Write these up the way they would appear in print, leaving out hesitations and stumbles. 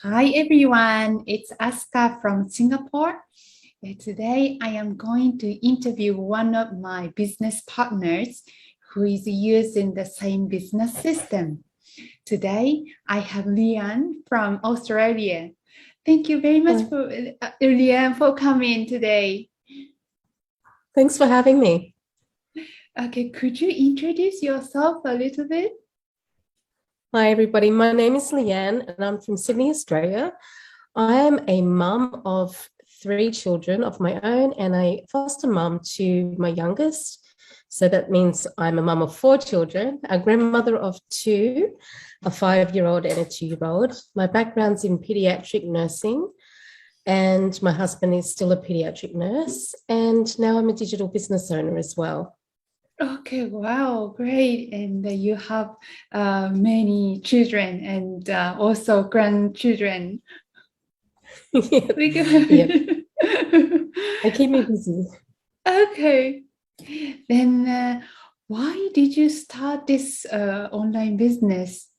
Hi everyone, it's Aska from Singapore. Today I am going to interview one of my business partners who is using the same business system. Today I have Leanne from Australia. Thank you very much for Leanne for coming today. Thanks for having me. Okay, could you introduce yourself a little bit? Hi, everybody. My name is Leanne and I'm from Sydney, Australia. I am a mum of 3 children of my own and a foster mum to my youngest. So that means I'm a mum of 4 children, a grandmother of 2, a 5-year-old and a 2-year-old. My background's in pediatric nursing and my husband is still a pediatric nurse. And now I'm a digital business owner as well. Okay, wow, great. And you have many children and also grandchildren. Yep. They keep me busy. Okay. Then why did you start this online business?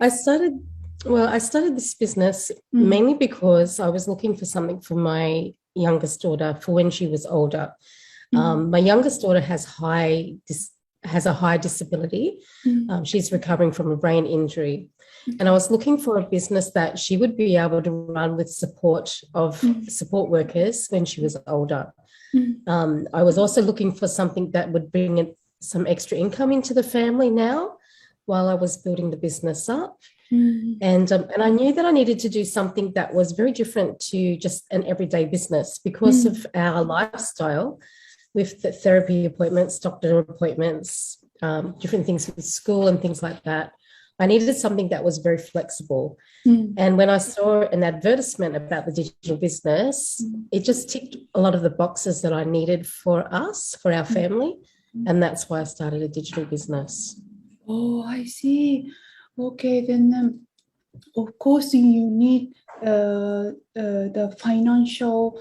I started this business mainly because I was looking for something for my youngest daughter for when she was older. My youngest daughter has a high disability. She's recovering from a brain injury. And I was looking for a business that she would be able to run with support of support workers when she was older. I was also looking for something that would bring in some extra income into the family now while I was building the business up. And I knew that I needed to do something that was very different to just an everyday business because of our lifestyle with the therapy appointments, doctor appointments, different things with school and things like that. I needed something that was very flexible. And when I saw an advertisement about the digital business, it just ticked a lot of the boxes that I needed for us, for our family. And that's why I started a digital business. Oh, I see. Okay, then of course you need the financial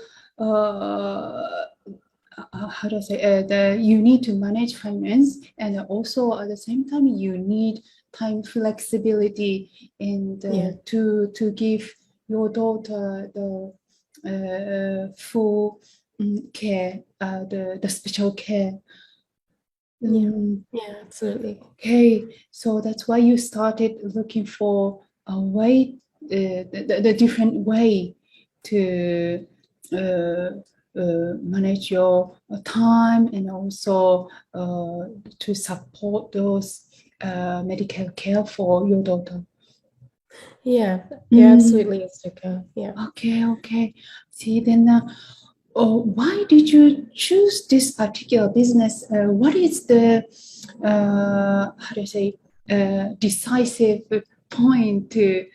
how do I say you need to manage finance, and also at the same time you need time flexibility and to give your daughter the full care, the special care. Yeah, absolutely. Okay, so that's why you started looking for a way, the different way to manage your time and also to support those medical care for your daughter. Yeah, absolutely, Jessica. Yeah. Okay. See, then why did you choose this particular business? What is the how do you say decisive point to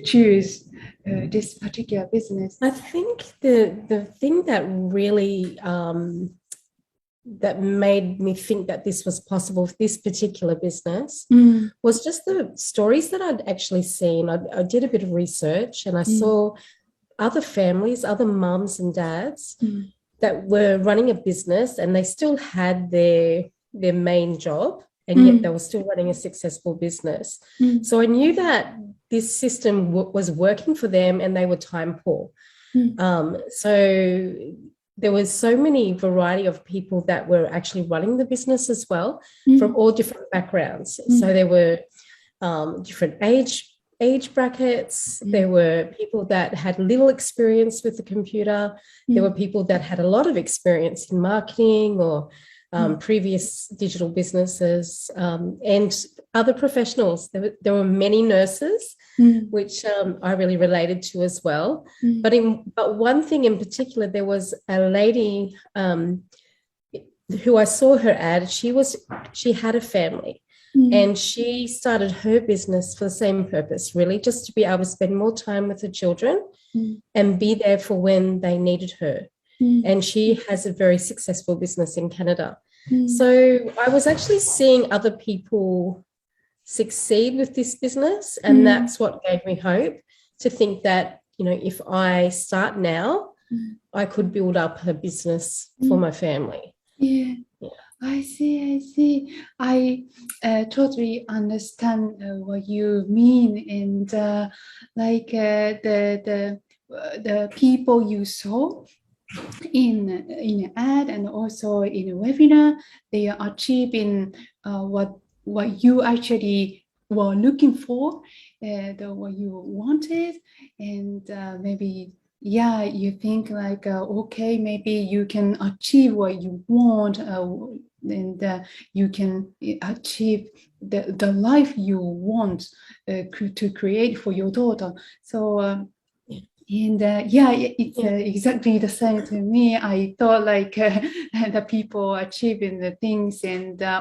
choose this particular business? I think the thing that really that made me think that this was possible for this particular business was just the stories that I'd actually seen. I did a bit of research and I saw other families, other mums and dads that were running a business and they still had their main job and yet they were still running a successful business. So I knew that this system was working for them and they were time poor. So there was so many variety of people that were actually running the business as well from all different backgrounds. So there were different age brackets. There were people that had little experience with the computer. There were people that had a lot of experience in marketing or previous digital businesses and other professionals. There were many nurses, which I really related to as well. But one thing in particular, there was a lady who I saw her ad. She had a family. And she started her business for the same purpose, really, just to be able to spend more time with her children and be there for when they needed her. And she has a very successful business in Canada. So I was actually seeing other people succeed with this business. And that's what gave me hope to think that, you know, if I start now, I could build up a business for my family. Yeah. I see, I see. I totally understand what you mean, and the people you saw in an ad and also in a webinar, they are achieving what you actually were looking for, what you wanted, and maybe yeah, you think like okay, maybe you can achieve what you want, and you can achieve the life you want to create for your daughter. So. And yeah, it's exactly the same to me. I thought like the people achieving the things, and they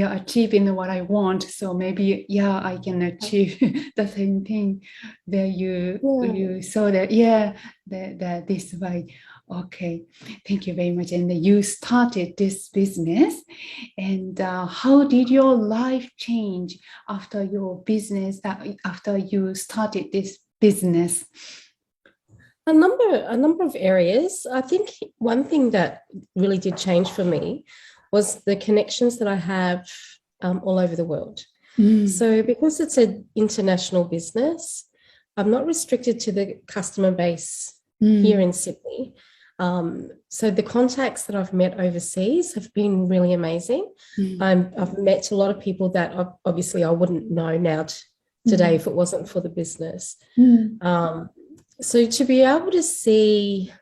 are achieving what I want. So maybe yeah, I can achieve the same thing. That you saw that that this way. Okay, thank you very much. And you started this business, and how did your life change after your business, after you started this business? A number of areas. I think one thing that really did change for me was the connections that I have all over the world. So because it's an international business, I'm not restricted to the customer base here in Sydney. So the contacts that I've met overseas have been really amazing. I've met a lot of people that obviously I wouldn't know now today if it wasn't for the business. So to be able to see,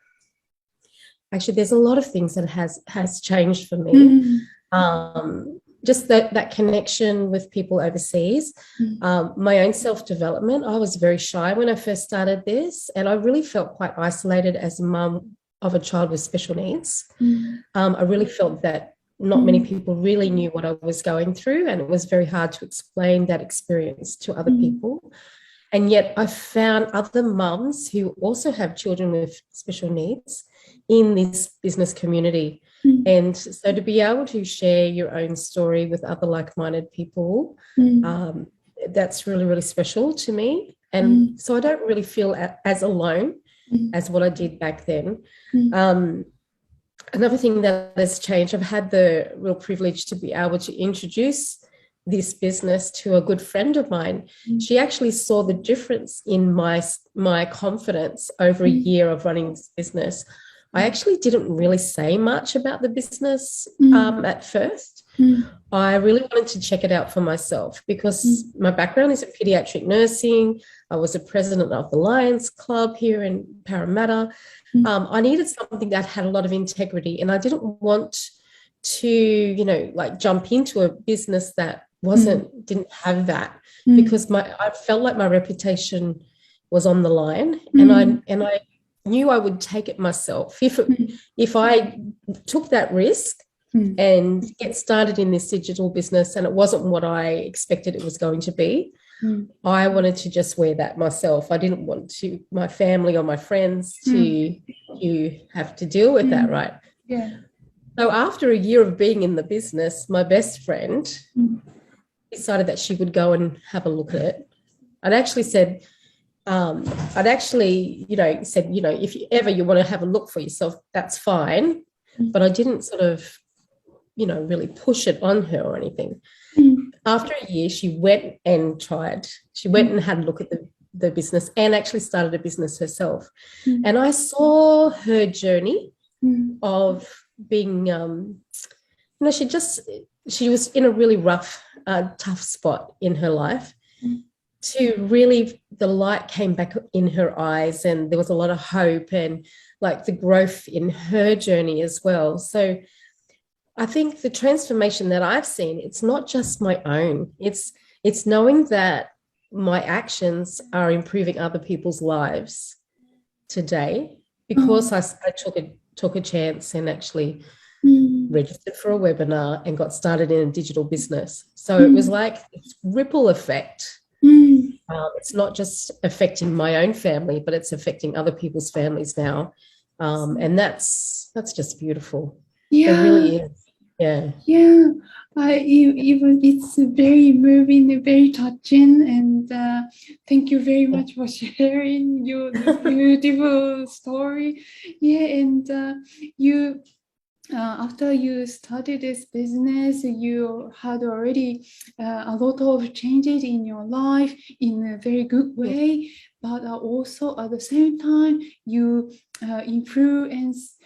actually, there's a lot of things that has changed for me. Just that connection with people overseas, my own self-development. I was very shy when I first started this, and I really felt quite isolated as a mum of a child with special needs. I really felt that not many people really knew what I was going through, and it was very hard to explain that experience to other people. And yet I found other mums who also have children with special needs in this business community. And so to be able to share your own story with other like-minded people, that's really, really special to me. And so I don't really feel as alone as what I did back then. Another thing that has changed, I've had the real privilege to be able to introduce this business to a good friend of mine. She actually saw the difference in my confidence over a year of running this business. I actually didn't really say much about the business at first. I really wanted to check it out for myself because my background is in pediatric nursing. I was a president of the Lions Club here in Parramatta. I needed something that had a lot of integrity, and I didn't want to, like jump into a business that didn't have that, because I felt like my reputation was on the line, and I knew I would take it myself if I took that risk and get started in this digital business, and it wasn't what I expected it was going to be. I wanted to just wear that myself. I didn't want my family or my friends to have to deal with that, right? Yeah. So after a year of being in the business, my best friend decided that she would go and have a look at it. I'd actually said, if you want to have a look for yourself, that's fine. But I didn't sort of, really push it on her or anything. After a year, she went and tried. She went and had a look at the business and actually started a business herself. And I saw her journey of being, she was in a really rough, tough spot in her life. To really, the light came back in her eyes, and there was a lot of hope and like the growth in her journey as well. So I think the transformation that I've seen, it's not just my own. It's knowing that my actions are improving other people's lives today because I took a chance and actually registered for a webinar and got started in a digital business. So it was like this ripple effect. It's not just affecting my own family, but it's affecting other people's families now. And that's just beautiful. Yeah. It really is. Yeah. Yeah. Even it's very moving, very touching, and thank you very much for sharing your beautiful story. Yeah, and you after you started this business, you had already a lot of changes in your life in a very good way, but also at the same time, you influence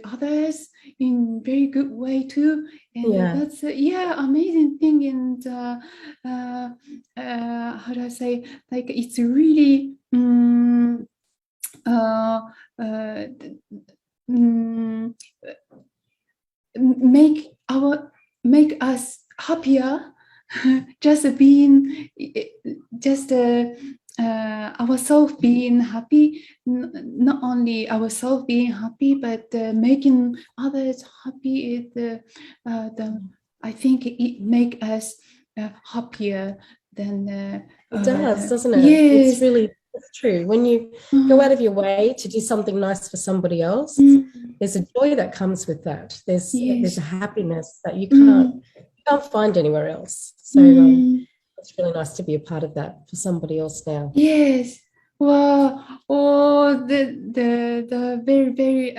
others in very good way too, and that's amazing thing. And how do I say, like, it's really uh, uh, make us happier. Just being, just ourselves being happy, not only ourselves being happy, but making others happy. I think it make us happier than It does, doesn't it? yes. It's true. When you go out of your way to do something nice for somebody else, there's a joy that comes with that. There's a happiness that you can't find anywhere else. So it's really nice to be a part of that for somebody else now. Yes. Wow. Oh, the very, very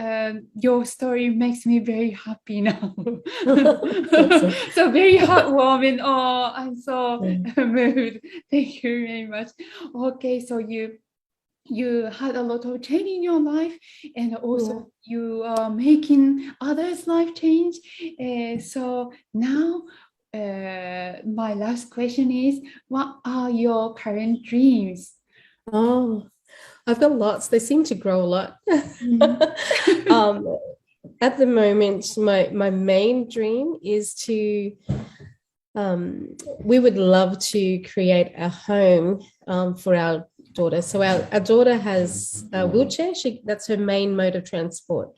your story makes me very happy now. So very heartwarming. Oh, I'm so moved. Thank you very much. Okay, so you had a lot of change in your life, and also you are making others' life change. So now my last question is, what are your current dreams? Oh, I've got lots. They seem to grow a lot. At the moment, my main dream is to we would love to create a home for our daughter. So our daughter has a wheelchair. That's her main mode of transport.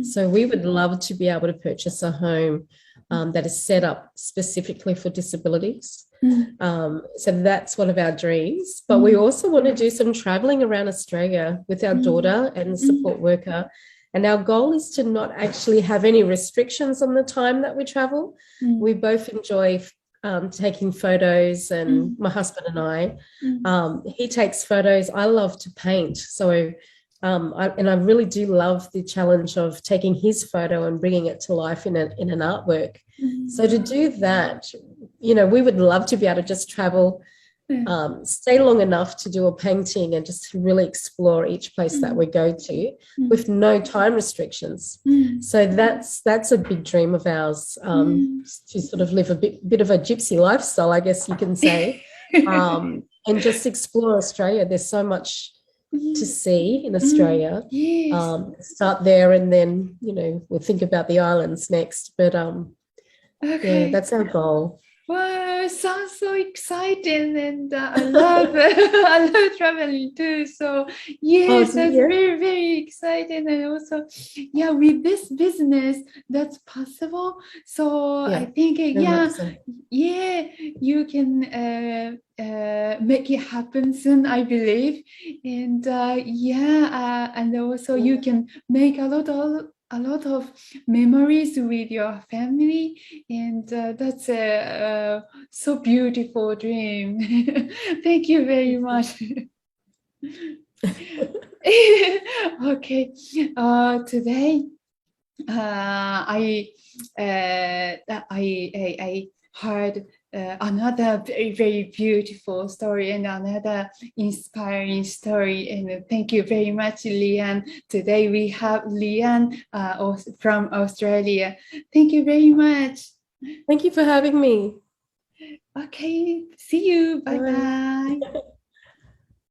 So we would love to be able to purchase a home that is set up specifically for disabilities. So that's one of our dreams. But we also want to do some traveling around Australia with our daughter and the support worker. And our goal is to not actually have any restrictions on the time that we travel. We both enjoy taking photos, and my husband and I, he takes photos. I love to paint. So I really do love the challenge of taking his photo and bringing it to life in an artwork. So to do that, we would love to be able to just travel, stay long enough to do a painting and just really explore each place that we go to with no time restrictions. So that's a big dream of ours, to sort of live a bit of a gypsy lifestyle, I guess you can say, and just explore Australia. There's so much to see in Australia. Start there, and then we'll think about the islands next. But yeah, that's our goal. Wow, sounds so exciting, and I love I love traveling too. So yes, that's very, very exciting, and also with this business that's possible. So I think you can make it happen soon, I believe, and and also you can make a lot of memories with your family, and that's a so beautiful dream. Thank you very much. Okay, today I heard another very, very beautiful story and another inspiring story. And thank you very much, Leeanne. Today we have Leeanne from Australia. Thank you very much. Thank you for having me. Okay, see you. Bye-bye.